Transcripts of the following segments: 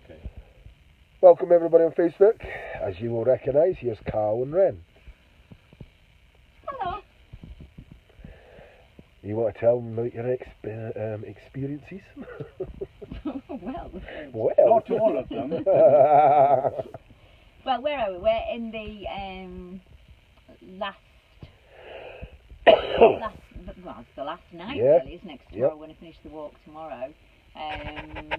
Okay. Welcome everybody on Facebook. As you will recognise, here's Carl and Ren. Hello. You want to tell them about your experiences? Well, Not all of them. well, where are we? We're in the last, well, it's the last night, Yeah. really, isn't it? 'Cause tomorrow we're going to finish the walk tomorrow, and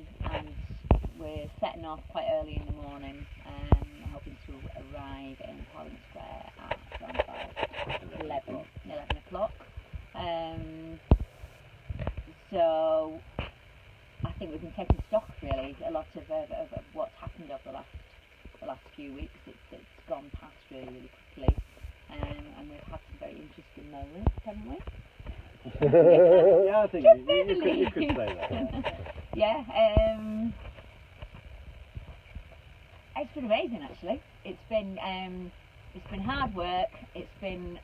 we're setting off quite early in the morning. I'm hoping to arrive in Parliament Square at around about 11 o'clock. So I think we've been taking stock, really, a lot of what's happened over the last few weeks. It's gone past really quickly, and we've had some very interesting moments, haven't we? Yeah, I think you could say that. Yeah. It's been amazing, actually. It's been hard work. It's been,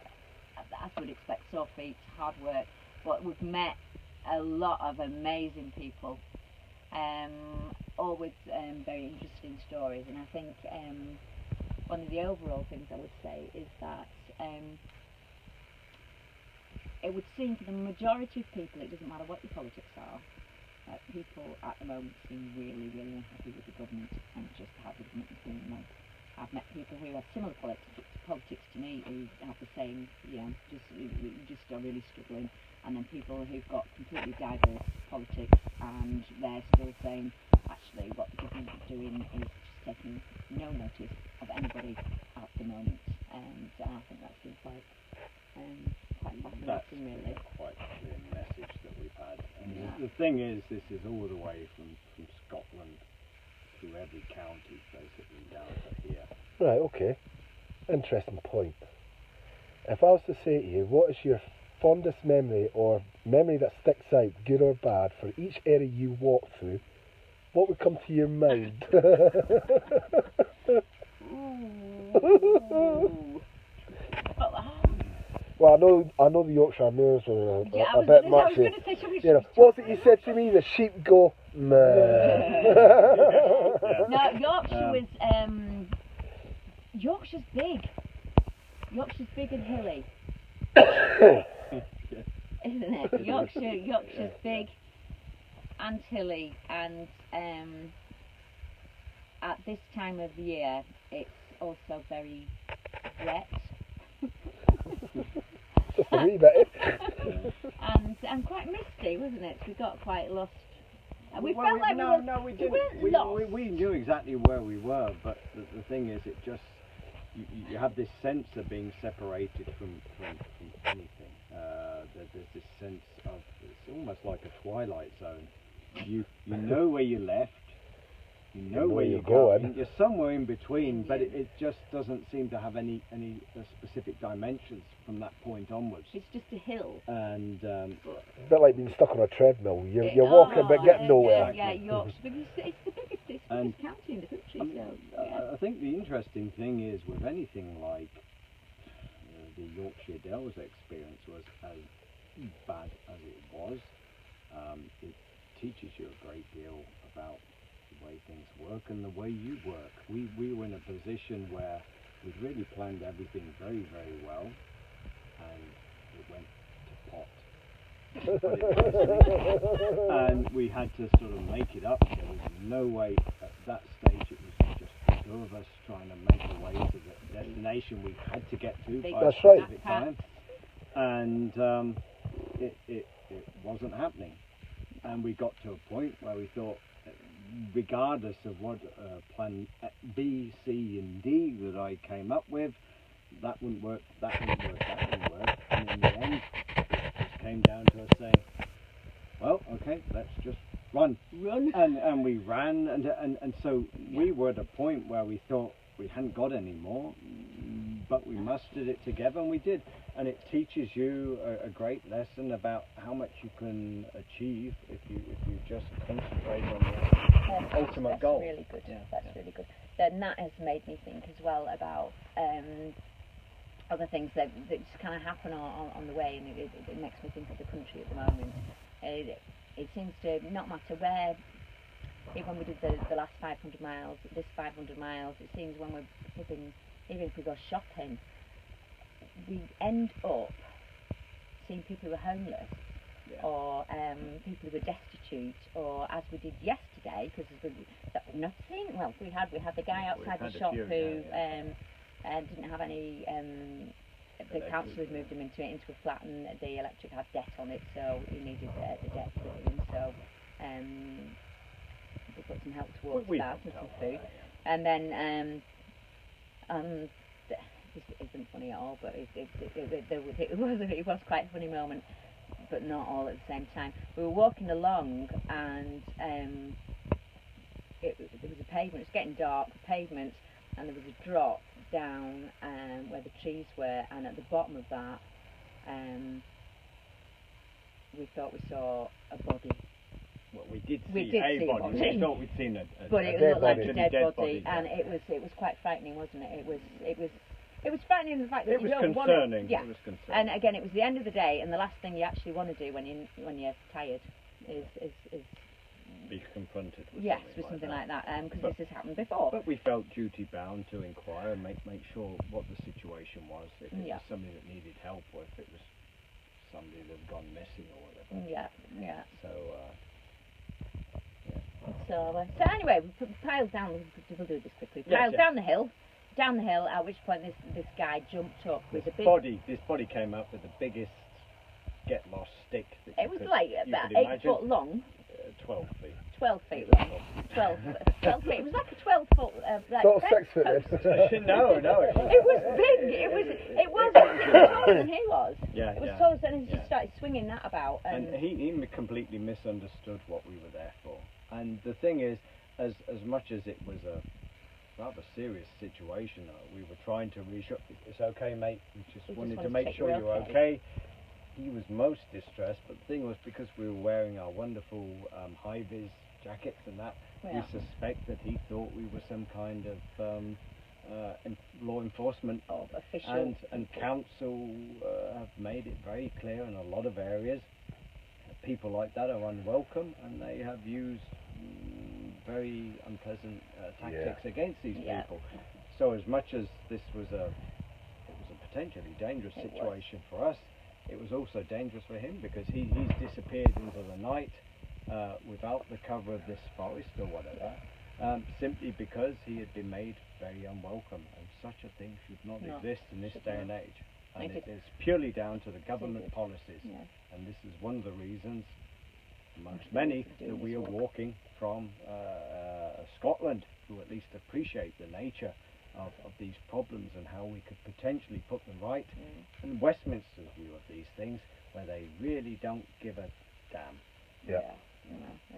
as we'd expect, sore feet, hard work. But we've met a lot of amazing people, all with very interesting stories. And I think one of the overall things I would say is that it would seem for the majority of people, it doesn't matter what your politics are, people at the moment seem really unhappy with the government and just how the government is doing them. I've met people who have similar politics to me who have the same, just are really struggling, and then people who've got completely diverse politics and they're still saying actually what the government is doing is just taking no notice of anybody at the moment, and I think that's been quite fascinating, really. Quite a clear message that we've had. And the thing is, this is all the way from Scotland through every county, basically, down to here. Right, okay. Interesting point. If I was to say to you, what is your fondest memory or memory that sticks out, good or bad, for each area you walk through, what would come to your mind? Well, I know the Yorkshire Moors are a bit much. What's it you said to me? The sheep go meh. No, Yorkshire was Yorkshire's big. Yorkshire's big and hilly, isn't it? Yorkshire's big and hilly, and at this time of year, it's also very wet. Just a wee bit. And quite misty, wasn't it? We got quite lost. We Well, felt like we didn't. We weren't lost. We knew exactly where we were, but the thing is, it just you have this sense of being separated from anything. There's this sense of, it's almost like a twilight zone. You know where you left. You know where you're going. You're somewhere in between, but it just doesn't seem to have any specific dimensions from that point onwards. It's just a hill. And a bit like being stuck on a treadmill. You're walking but getting nowhere. Yeah, Yorkshire, because it's the biggest county in the country. I think the interesting thing is, with anything like the Yorkshire Dells experience was as bad as it was, it teaches you a great deal about the way things work and the way you work. We were in a position where we'd really planned everything very well, and it went to pot. And we had to sort of make it up. There was no way at that stage. It was just the two of us trying to make our way to the destination we had to get to by a specific time, and it wasn't happening. And we got to a point where we thought, regardless of what plan B, C and D that I came up with, that wouldn't work, that wouldn't work, that wouldn't work. And in the end, it just came down to us saying, well, okay, let's just run. And we ran, and so we were at a point where we thought we hadn't got any more, but we mustered it together, and we did. And it teaches you a great lesson about how much you can achieve if you just concentrate on the ultimate goal. Really good. Yeah. That's really good. Then that has made me think as well about other things that just kind of happen on the way, and it makes me think of the country at the moment. It seems to not matter even when we did the last 500 miles, this 500 miles, it seems when we're flipping, even if we go shopping, we end up seeing people who are homeless, or people who were destitute, or as we did yesterday, because we've not seen. Well, we had the guy outside the shop who didn't have any. The council had moved him into a flat, and the electric had debt on it, so he needed the debt clearing. So we put some help towards that and some food, and then this isn't funny at all, but it was quite a funny moment, but not all at the same time. We were walking along, and there was a pavement. It was getting dark, pavement, and there was a drop down where the trees were, and at the bottom of that, we thought we saw a body. Well, we did see a body. We thought we'd seen a but it looked like a dead body, and it was quite frightening, wasn't it? It was frightening in the fact that it you was don't concerning. Want to, It was concerning. And again, it was the end of the day, and the last thing you actually want to do when you're tired is be confronted with something like that, because this has happened before. But we felt duty bound to inquire and make sure what the situation was, if it was somebody that needed help, or if it was somebody that had gone missing or whatever. Yeah. So So anyway, we piled down. We'll do this quickly. Piled down the hill. At which point this guy jumped up with a big body. This body came up with the biggest get lost stick. That it was like about 8 foot long. 12 feet. 12 feet long. 12 feet. It was like a 12 foot. Like not 6 foot then. No. It was big. It was taller than he was. Yeah. It was taller than he just started swinging that about. And he completely misunderstood what we were there for. And the thing is, as much as it was a rather serious situation, we were trying to reassure, it's okay, mate. We just wanted to make sure you were okay. He was most distressed, but the thing was, because we were wearing our wonderful high-vis jackets and that, we suspect that he thought we were some kind of law enforcement. Official. And council have made it very clear in a lot of areas that people like that are unwelcome, and they have used very unpleasant tactics against these people. So as much as this was a potentially dangerous situation for us, it was also dangerous for him, because he's disappeared into the night without the cover of this forest or whatever, simply because he had been made very unwelcome, and such a thing should not exist in this day and age. And it is purely down to the government policies, and this is one of the reasons, amongst many, that we are walking from Scotland, who at least appreciate the nature of these problems and how we could potentially put them right, and Westminster's view of these things, where they really don't give a damn. They're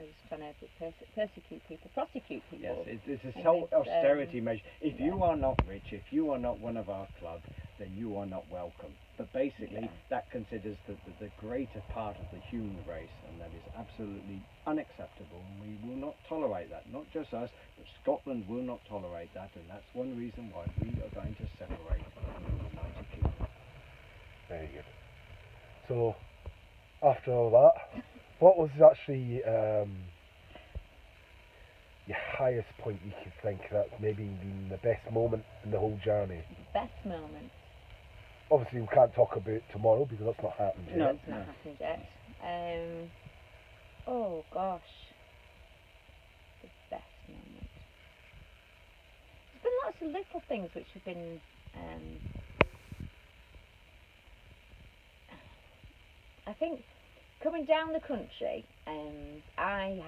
just trying to persecute people, prosecute people. Yes, it's this whole austerity measure. If you are not rich, if you are not one of our club, then you are not welcome. But basically, that considers the greater part of the human race, and that is absolutely unacceptable, and we will not tolerate that. Not just us, but Scotland will not tolerate that, and that's one reason why we are going to separate from the United Kingdom. Very good. So, after all that, what was actually your highest point you could think that's maybe been the best moment in the whole journey? Best moment? Obviously, we can't talk about tomorrow because that's not happened yet. No, it's not happened yet. Oh gosh, the best moment. There's been lots of little things which have been. I think coming down the country, I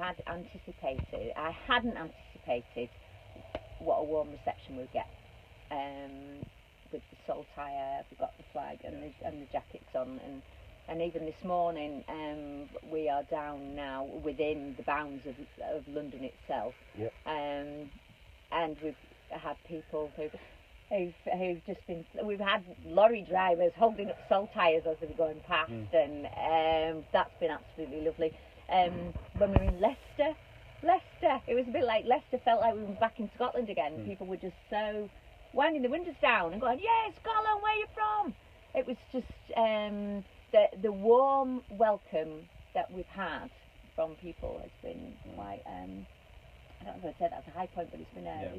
hadn't anticipated what a warm reception we'd get. With the saltire, we've got the flag and the jackets on, and even this morning we are down now within the bounds of London itself, and we've had people who've just been, we've had lorry drivers holding up saltires as they were going past, and that's been absolutely lovely. When we were in Leicester, it was a bit like Leicester felt like we were back in Scotland again. People were just so winding the windows down and going, "Yeah, Scotland, where are you from?" It was just the warm welcome that we've had from people has been I don't know if I said that's a high point, but it's been a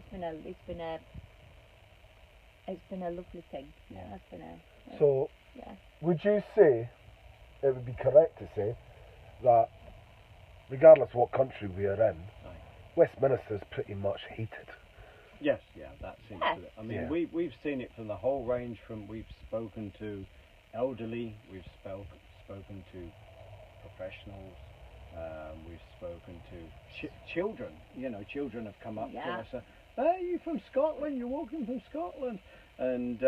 lovely thing. Yeah. It has been So, yeah. would you say it would be correct to say that, regardless of what country we are in, Westminster's pretty much hated? Yes, yeah, that seems to it. I mean, Yeah. we've seen it from the whole range. From we've spoken to elderly, we've spoken to professionals, we've spoken to children. You know, children have come up to us. Hey, you from Scotland? You're walking from Scotland, and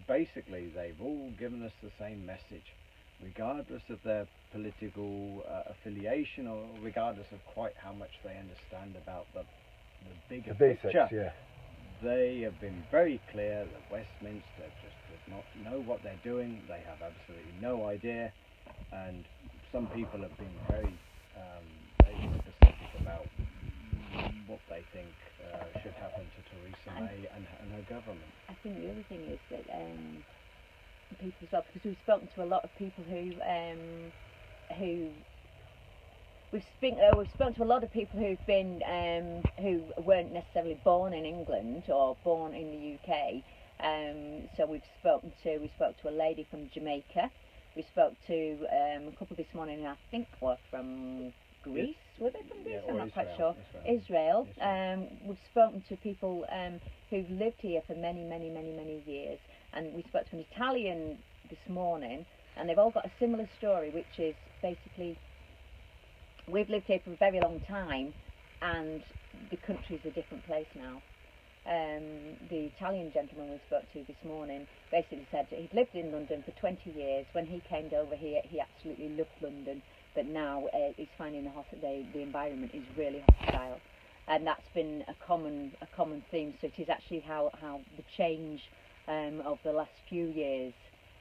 basically they've all given us the same message, regardless of their political affiliation, or regardless of quite how much they understand about the bigger basics, picture. yeah. They have been very clear that Westminster just does not know what they're doing. They have absolutely no idea, and some people have been very specific about what they think should happen to Theresa May and her government. I think the other thing is that people as well, because we've spoken to a lot of people who we've spoken to a lot of people who've been who weren't necessarily born in England or born in the UK. So we spoke to a lady from Jamaica. We spoke to a couple this morning who I think were from Greece. Were they from Greece? I'm not quite sure. Israel. We've spoken to people who've lived here for many years, and we spoke to an Italian this morning, and they've all got a similar story, which is basically we've lived here for a very long time, and the country's a different place now. The Italian gentleman we spoke to this morning basically said that he'd lived in London for 20 years. When he came over here, he absolutely loved London, but now he's finding the environment is really hostile, and that's been a common theme. So it is actually how the change of the last few years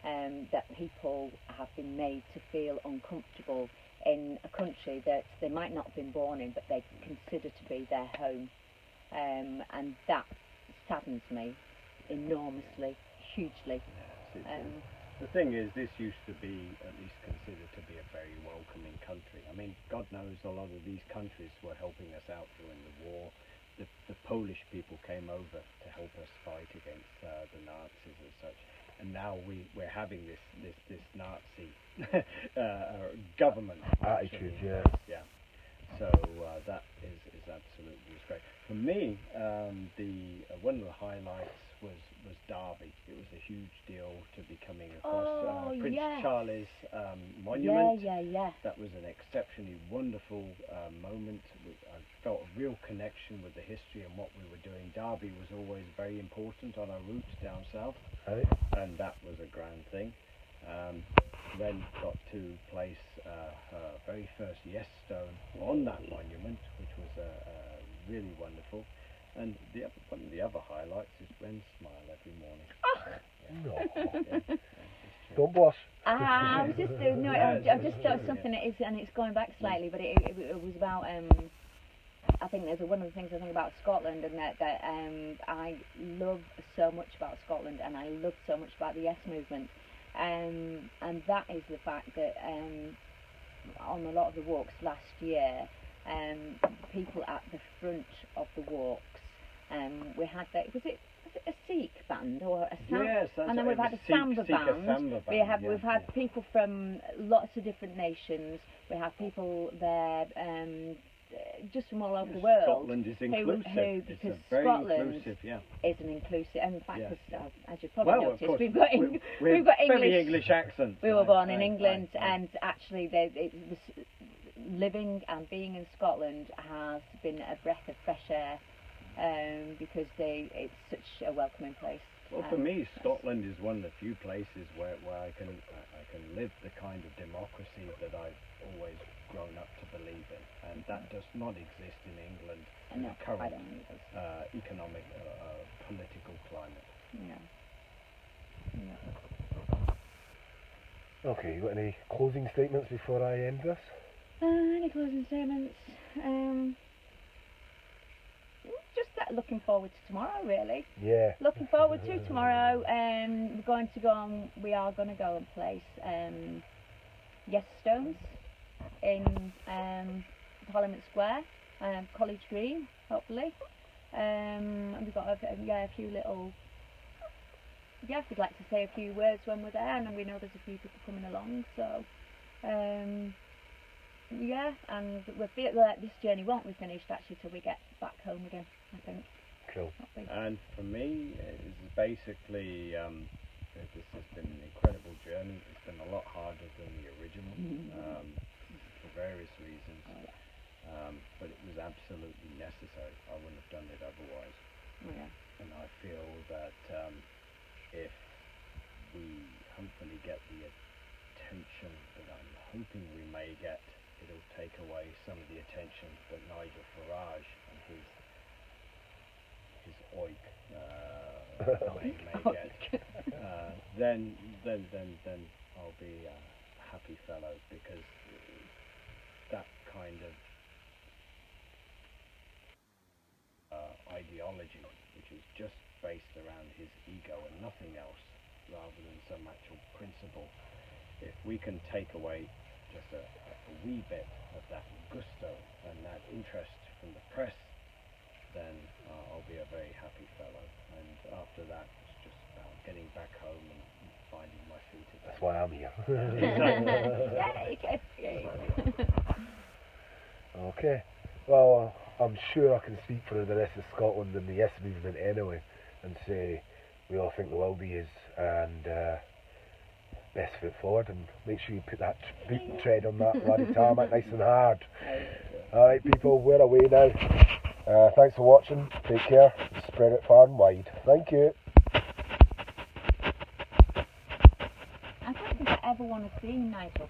that people have been made to feel uncomfortable in a country that they might not have been born in, but they consider to be their home. And that saddens me enormously, hugely. Yes, the thing is, this used to be at least considered to be a very welcoming country. I mean, God knows a lot of these countries were helping us out during the war. The Polish people came over to help us fight against the Nazis and such. And now we're having this Nazi government Attitude, yeah. Yeah. So that is absolutely great. For me, one of the highlights was Derby. It was a huge deal to be coming across Prince Charles' monument. Yeah. That was an exceptionally wonderful moment. I felt a real connection with the history and what we were doing. Derby was always very important on our route down south, Right. and that was a grand thing. Then got to place her very first yes stone on that monument, which was really wonderful. And one of the other highlights is Ben's smile every morning. No. Don't blush. I was just I've just thought something that is, and it's going back slightly, but it was about I think there's one of the things I think about Scotland, and that I love so much about Scotland, and I love so much about the Yes movement. And that is the fact that on a lot of the walks last year, people at the front of the walks, we had was it a Sikh band or a samba? Yes, and then we've had a samba band. We've had people from lots of different nations. We have people there just from all over the world. Scotland is inclusive. Because it's very Scotland inclusive, is an inclusive, and in fact, as you've well, probably noticed, we've got very English accents. We were born in England, and actually, living and being in Scotland has been a breath of fresh air, because it's such a welcoming place. Well, for me, Scotland is one of the few places where I can live the kind of democracy that I've always grown up to believe in, and that does not exist in England in the current economic, political climate. Okay, you got any closing statements before I end this? Any closing statements? Just that looking forward to tomorrow, really. Yeah. Looking forward to tomorrow. We are going to go and place Yes Stones in Parliament Square. College Green, hopefully. And we've got a few little. Yeah, we'd like to say a few words when we're there, and we know there's a few people coming along. So, yeah, and we feel like this journey won't be finished actually till we get back home again, I think. Cool. And for me, it's basically this has been an incredible journey. It's been a lot harder than the original for various reasons, but it was absolutely necessary. I wouldn't have done it otherwise. And I feel that if we hopefully get the attention that I'm hoping we may get, it'll take away some of the attention that Nigel Farage and his oik may get. Then I'll be a happy fellow, because that kind of ideology, which is just based around his ego and nothing else, rather than some actual principle, if we can take away just a wee bit of that gusto and that interest from the press, then I'll be a very happy fellow. And after that, it's just about getting back home and finding my feet again. That's why I'm here. Okay. Well, I'm sure I can speak for the rest of Scotland and the Yes movement anyway, and say we all think the Wildy is, and best foot forward, and make sure you put that boot and tread on that bloody tarmac nice and hard. Alright people, we're away now. Thanks for watching, take care, spread it far and wide. Thank you. I don't think I ever want to see Nigel